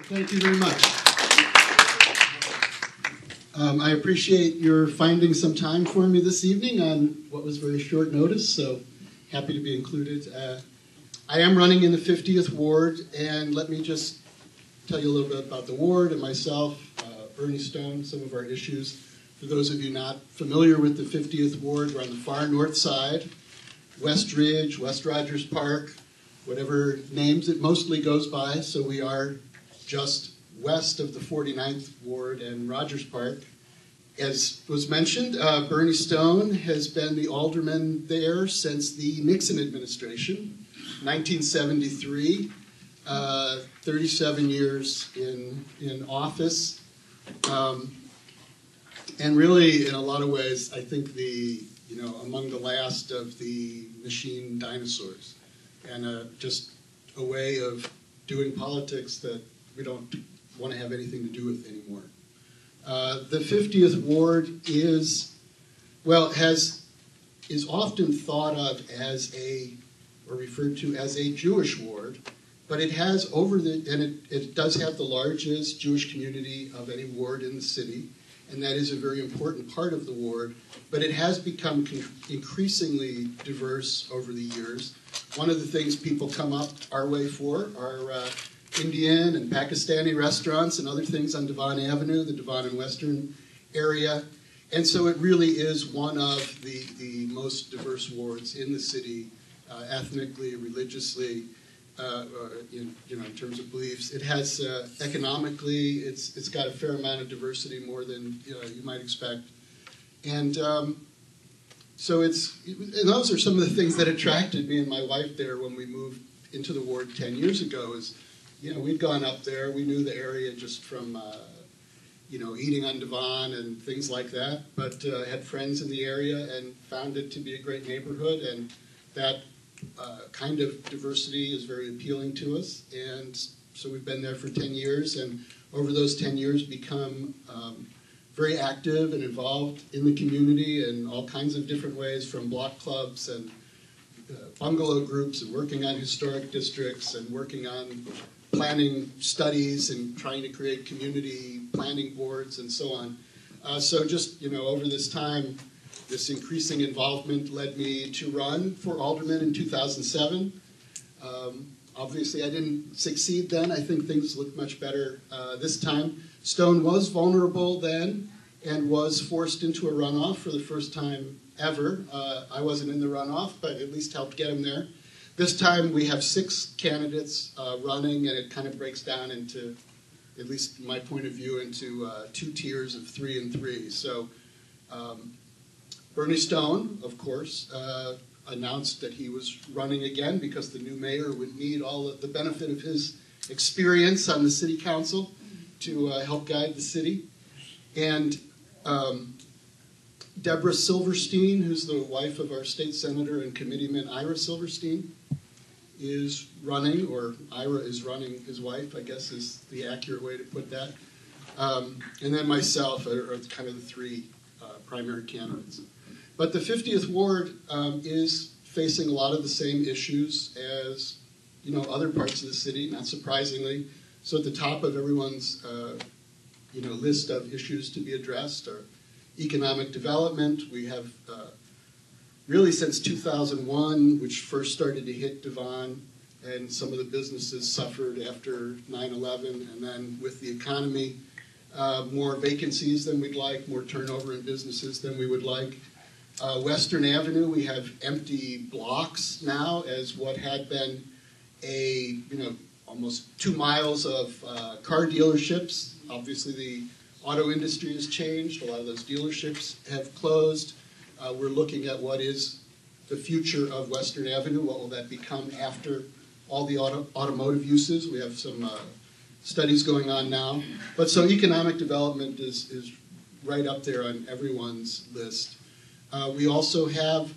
Thank you very much. I appreciate your finding some time for me this evening on what was very short notice, so happy to be included. I am running in the 50th Ward, and let me just tell you a little bit about the ward and myself, Bernie Stone, some of our issues. For those of you not familiar with the 50th Ward, we're on the far north side, West Ridge, West Rogers Park, whatever names it mostly goes by, so we are just west of the 49th Ward and Rogers Park. As was mentioned, Bernie Stone has been the alderman there since the Nixon administration, 1973, 37 years in office. And really, in a lot of ways, I think among the last of the machine dinosaurs, and just a way of doing politics that we don't want to have anything to do with anymore. The 50th Ward is often thought of as or referred to as a Jewish ward, but it has it does have the largest Jewish community of any ward in the city, and that is a very important part of the ward, but it has become increasingly diverse over the years. One of the things people come up our way for are Indian and Pakistani restaurants and other things on Devon Avenue, the Devon and Western area. And so it really is one of the most diverse wards in the city, ethnically, religiously, in terms of beliefs. It has economically, it's got a fair amount of diversity, more than you might expect. And so and those are some of the things that attracted me and my wife there when we moved into the ward 10 years ago. We'd gone up there, we knew the area just from eating on Devon and things like that, but had friends in the area and found it to be a great neighborhood, and that kind of diversity is very appealing to us. And so we've been there for 10 years, and over those 10 years become very active and involved in the community in all kinds of different ways, from block clubs and bungalow groups, and working on historic districts, and working on planning studies and trying to create community planning boards and so on. So just, over this time, this increasing involvement led me to run for alderman in 2007. Obviously, I didn't succeed then. I think things look much better this time. Stone was vulnerable then and was forced into a runoff for the first time ever. I wasn't in the runoff, but at least helped get him there. This time we have 6 candidates running, and it kind of breaks down into, at least my point of view, into 2 tiers of 3 and 3. So Bernie Stone, of course, announced that he was running again because the new mayor would need all of the benefit of his experience on the city council to help guide the city. And Deborah Silverstein, who's the wife of our state senator and committeeman Ira Silverstein, is running, or Ira is running his wife, I guess is the accurate way to put that. And then myself are kind of the 3 primary candidates. But the 50th Ward is facing a lot of the same issues as other parts of the city, not surprisingly. So at the top of everyone's list of issues to be addressed are economic development. We have really since 2001, which first started to hit Devon, and some of the businesses suffered after 9/11, and then with the economy, more vacancies than we'd like, more turnover in businesses than we would like. Western Avenue, we have empty blocks now, as what had been almost 2 miles of car dealerships. Obviously, the auto industry has changed. A lot of those dealerships have closed. We're looking at what is the future of Western Avenue. What will that become after all the automotive uses? We have some studies going on now. But so economic development is right up there on everyone's list. We also have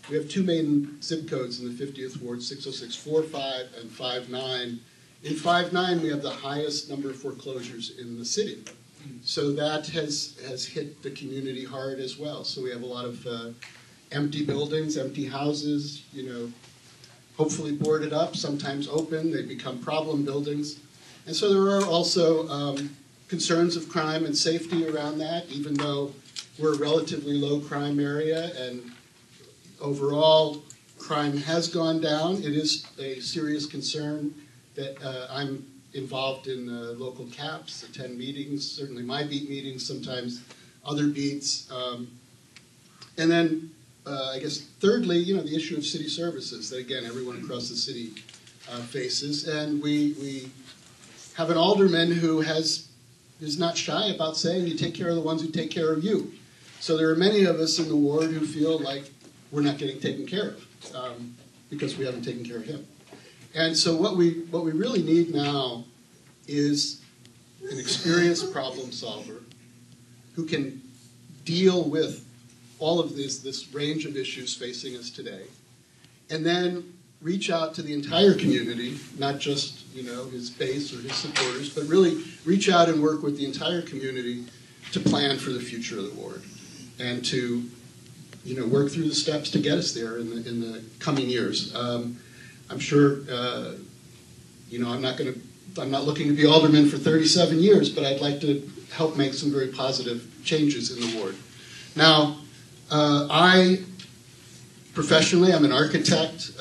2 main zip codes in the 50th Ward, 60645 and 59. In 59, we have the highest number of foreclosures in the city. So that has hit the community hard as well. So we have a lot of empty buildings, empty houses, hopefully boarded up, sometimes open. They become problem buildings. And so there are also concerns of crime and safety around that, even though we're a relatively low crime area and overall crime has gone down. It is a serious concern that I'm involved in local CAPs, attend meetings, certainly my beat meetings, sometimes other beats. And then I guess thirdly, the issue of city services that again everyone across the city faces. And we have an alderman who is not shy about saying you take care of the ones who take care of you. So there are many of us in the ward who feel like we're not getting taken care of because we haven't taken care of him. And so what we really need now is an experienced problem solver who can deal with all of this range of issues facing us today, and then reach out to the entire community, not just his base or his supporters, but really reach out and work with the entire community to plan for the future of the ward and to work through the steps to get us there in the coming years. I'm sure I'm not looking to be alderman for 37 years, but I'd like to help make some very positive changes in the ward. Now, I professionally, I'm an architect,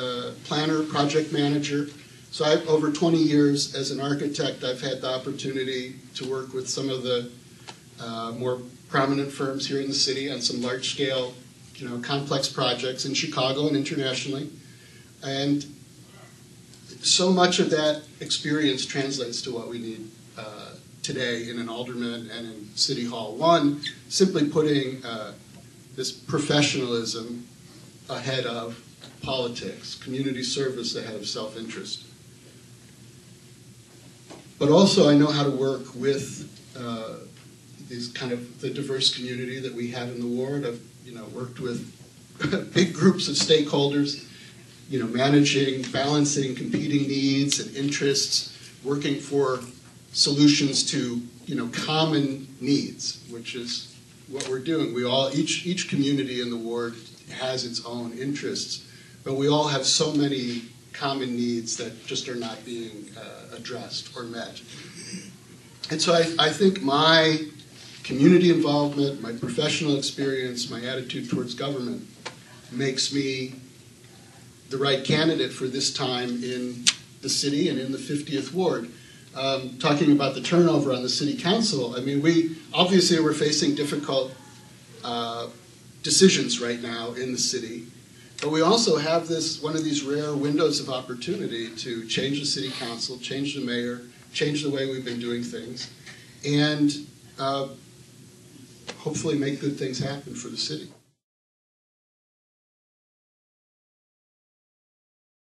planner, project manager. So over 20 years as an architect, I've had the opportunity to work with some of the more prominent firms here in the city on some large-scale, complex projects in Chicago and internationally. And so much of that experience translates to what we need today in an alderman and in City Hall. One, simply putting this professionalism ahead of politics, community service ahead of self-interest. But also I know how to work with the diverse community that we have in the ward. I've worked with big groups of stakeholders, managing, balancing competing needs and interests, working for solutions to common needs, which is what we're doing. Each community in the ward has its own interests, but we all have so many common needs that just are not being addressed or met. And so I think my community involvement, my professional experience, my attitude towards government makes me the right candidate for this time in the city and in the 50th ward. Talking about the turnover on the city council, I mean, we're facing difficult decisions right now in the city, but we also have one of these rare windows of opportunity to change the city council, change the mayor, change the way we've been doing things, and hopefully make good things happen for the city.